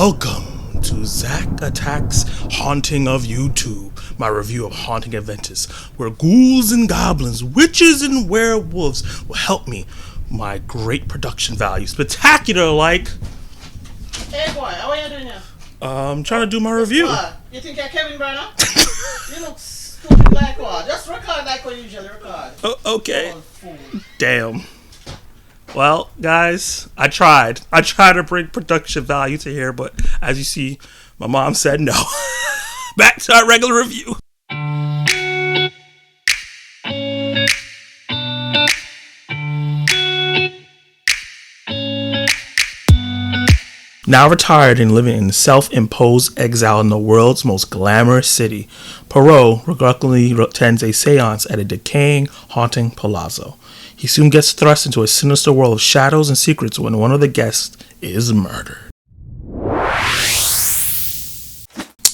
Welcome to Zach Attack's Haunting of YouTube, my review of Haunting at Venice, where ghouls and goblins, witches and werewolves will help me, my great production value, spectacular like. Hey boy, how are you doing here? I'm trying to do my review. You think you're Kevin Branagh? You look stupid like what? Just record like what you usually record. Okay. Damn. Well, guys, I tried to bring production value to here, but as you see, my mom said no. Back to our regular review. Now retired and living in self-imposed exile in the world's most glamorous city, Poirot reluctantly attends a seance at a decaying, haunting palazzo. He soon gets thrust into a sinister world of shadows and secrets when one of the guests is murdered.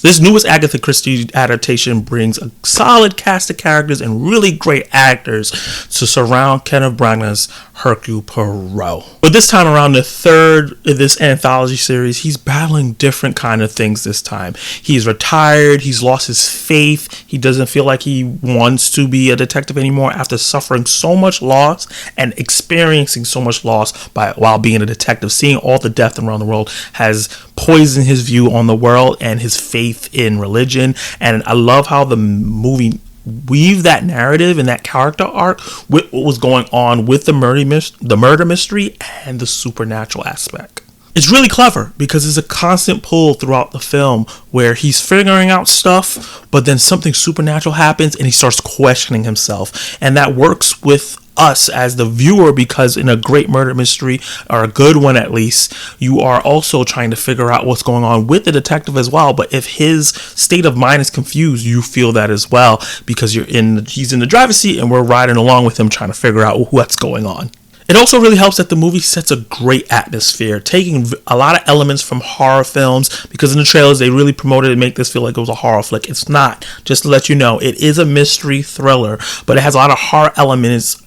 This newest Agatha Christie adaptation brings a solid cast of characters and really great actors to surround Kenneth Branagh's Hercule Poirot. But this time around, the third in this anthology series, he's battling different kind of things this time. He's retired, he's lost his faith, he doesn't feel like he wants to be a detective anymore after suffering so much loss and experiencing so much loss while being a detective. Seeing all the death around the world has poisoned his view on the world and his faith in religion. And I love how the movie weave that narrative and that character arc with what was going on with the murder mystery and the supernatural aspect. It's really clever because there's a constant pull throughout the film where he's figuring out stuff, but then something supernatural happens and he starts questioning himself. And that works with us as the viewer because in a great murder mystery, or a good one at least, you are also trying to figure out what's going on with the detective as well. But if his state of mind is confused, you feel that as well because he's in the driver's seat and we're riding along with him trying to figure out what's going on. It also really helps that the movie sets a great atmosphere, taking a lot of elements from horror films, because in the trailers they really promoted to make this feel like it was a horror flick. It's not. Just to let you know, it is a mystery thriller, but it has a lot of horror elements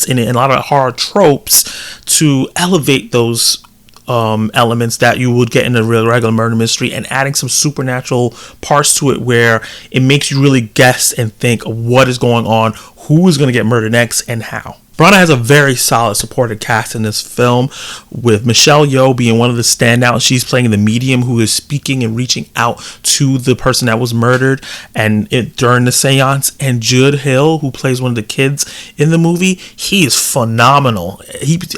in it and a lot of horror tropes to elevate those elements that you would get in a real regular murder mystery, and adding some supernatural parts to it where it makes you really guess and think of what is going on, who is going to get murdered next, and how. Branagh has a very solid supported cast in this film, with Michelle Yeoh being one of the standouts. She's playing the medium who is speaking and reaching out to the person that was murdered during the seance. And Jude Hill, who plays one of the kids in the movie, he is phenomenal.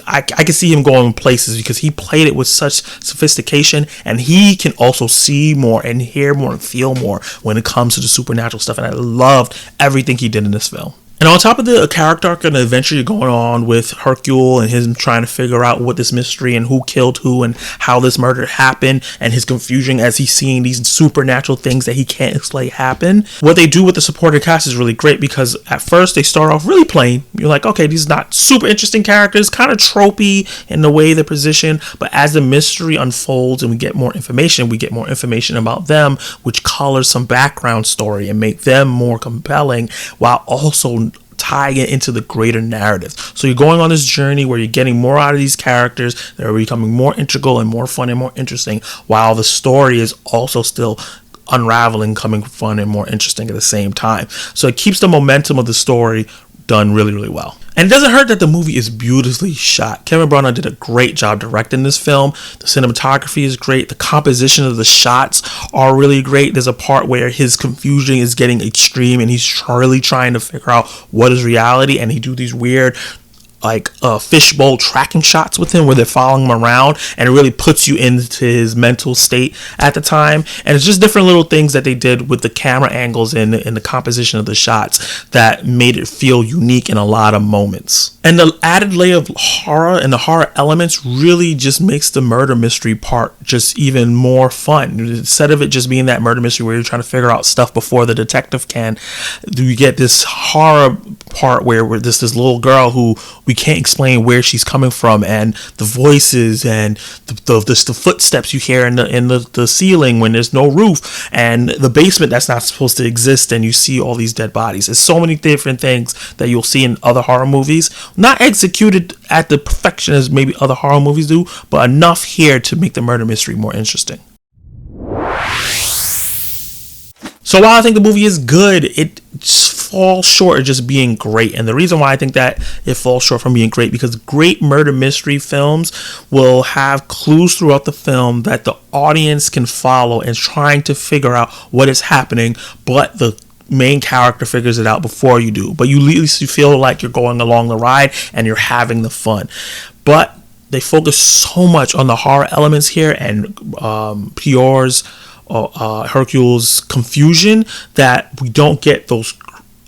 I can see him going places because he played it with such sophistication, and he can also see more and hear more and feel more when it comes to the supernatural stuff. And I loved everything he did in this film. And on top of the character arc and the adventure going on with Hercule and him trying to figure out what this mystery and who killed who and how this murder happened, and his confusion as he's seeing these supernatural things that he can't explain happen, what they do with the supporting cast is really great, because at first they start off really plain. You're like, okay, these are not super interesting characters, kind of tropey in the way they're positioned, but as the mystery unfolds and we get more information about them, which colors some background story and make them more compelling while also tying it into the greater narrative. So you're going on this journey where you're getting more out of these characters that are becoming more integral and more fun and more interesting, while the story is also still unraveling, coming fun and more interesting at the same time. So it keeps the momentum of the story done really, really well. And it doesn't hurt that the movie is beautifully shot. Kenneth Branagh did a great job directing this film. The cinematography is great. The composition of the shots are really great. There's a part where his confusion is getting extreme and he's really trying to figure out what is reality, and he do these weird fishbowl tracking shots with him where they're following him around, and it really puts you into his mental state at the time. And it's just different little things that they did with the camera angles and the composition of the shots that made it feel unique in a lot of moments. And the added layer of horror and the horror elements really just makes the murder mystery part just even more fun. Instead of it just being that murder mystery where you're trying to figure out stuff before the detective can, you get this horror part where there's this little girl who we can't explain where she's coming from, and the voices and the footsteps you hear in the ceiling when there's no roof, and the basement that's not supposed to exist, and you see all these dead bodies. There's so many different things that you'll see in other horror movies, not executed at the perfection as maybe other horror movies do, but enough here to make the murder mystery more interesting. So while I think the movie is good, it falls short of just being great. And the reason why I think that it falls short from being great, because great murder mystery films will have clues throughout the film that the audience can follow and trying to figure out what is happening, but the main character figures it out before you do. But you at least you feel like you're going along the ride and you're having the fun. But they focus so much on the horror elements here and Poirot's Hercule's confusion that we don't get those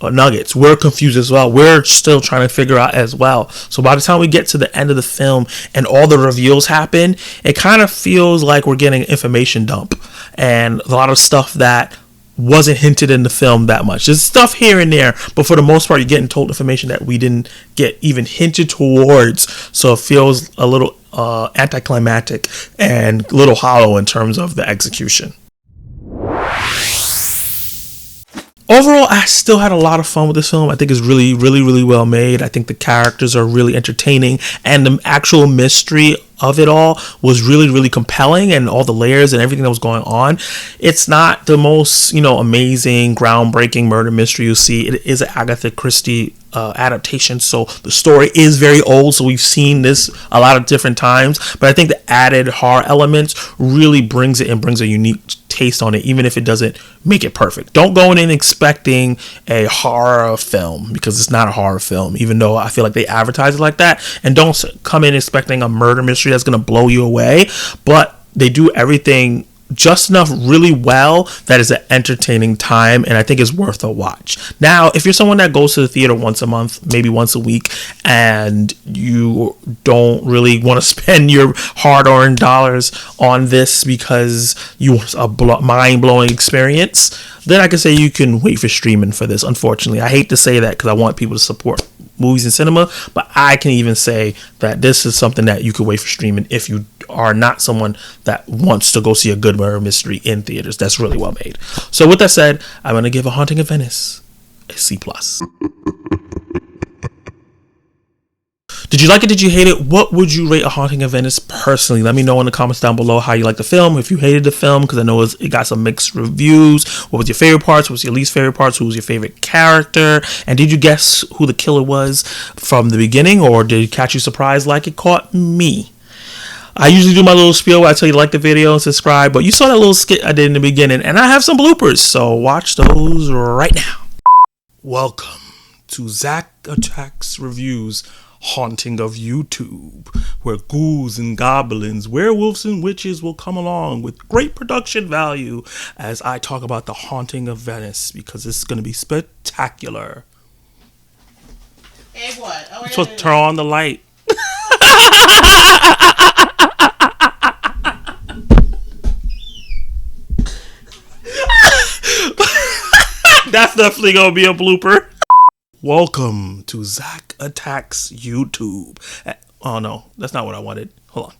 nuggets. We're confused as well. We're still trying to figure out as well. So by the time we get to the end of the film and all the reveals happen, it kind of feels like we're getting an information dump and a lot of stuff that wasn't hinted in the film that much. There's stuff here and there, but for the most part, you're getting told information that we didn't get even hinted towards. So it feels a little anticlimactic and a little hollow in terms of the execution. Overall, I still had a lot of fun with this film. I think it's really, really, really well made. I think the characters are really entertaining, and the actual mystery of it all was really, really compelling, and all the layers and everything that was going on. It's not the most, amazing, groundbreaking murder mystery you see. It is an Agatha Christie adaptation, so the story is very old, so we've seen this a lot of different times, but I think the added horror elements really brings it and brings a unique taste on it, even if it doesn't make it perfect. Don't go in expecting a horror film, because it's not a horror film, even though I feel like they advertise it like that. And don't come in expecting a murder mystery that's going to blow you away, but they do everything just enough really well that is an entertaining time, and I think it's worth a watch. Now, if you're someone that goes to the theater once a month, maybe once a week, and you don't really want to spend your hard-earned dollars on this because you want a mind-blowing experience, then I can say you can wait for streaming for this. Unfortunately, I hate to say that because I want people to support movies and cinema, but I can even say that this is something that you could wait for streaming if you are not someone that wants to go see a good murder mystery in theaters. That's really well made. So with that said, I'm going to give A Haunting of Venice a C+. Did you like it? Did you hate it? What would you rate A Haunting of Venice personally? Let me know in the comments down below how you like the film. If you hated the film, because I know it got some mixed reviews. What was your favorite parts? What was your least favorite parts? Who was your favorite character? And did you guess who the killer was from the beginning, or did it catch you surprised like it caught me? I usually do my little spiel where I tell you to like the video and subscribe, but you saw that little skit I did in the beginning, and I have some bloopers, so watch those right now. Welcome to Zach Attacks Reviews Haunting of YouTube, where ghouls and goblins, werewolves and witches will come along with great production value as I talk about The Haunting of Venice, because it's going to be spectacular. Hey, what? Oh, So turn on the light. That's definitely going to be a blooper. Welcome to Zach Attacks YouTube. Oh no, that's not what I wanted. Hold on.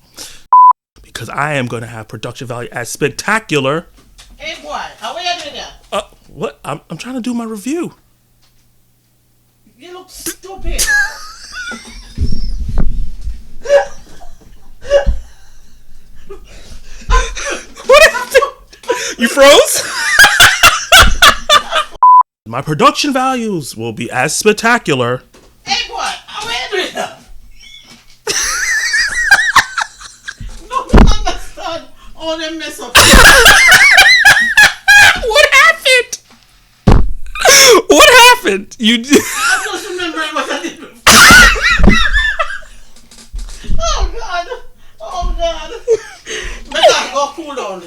Because I am going to have production value as spectacular. Hey, what? How are you doing there? What? I'm trying to do my review. You look stupid. What happened? You froze? My production values will be as spectacular. Hey, what? How are you doing there? No, I understand all them mess up. What happened? What happened? You did. I just remember what I did before. Oh, God. Oh, God. But I go cool down.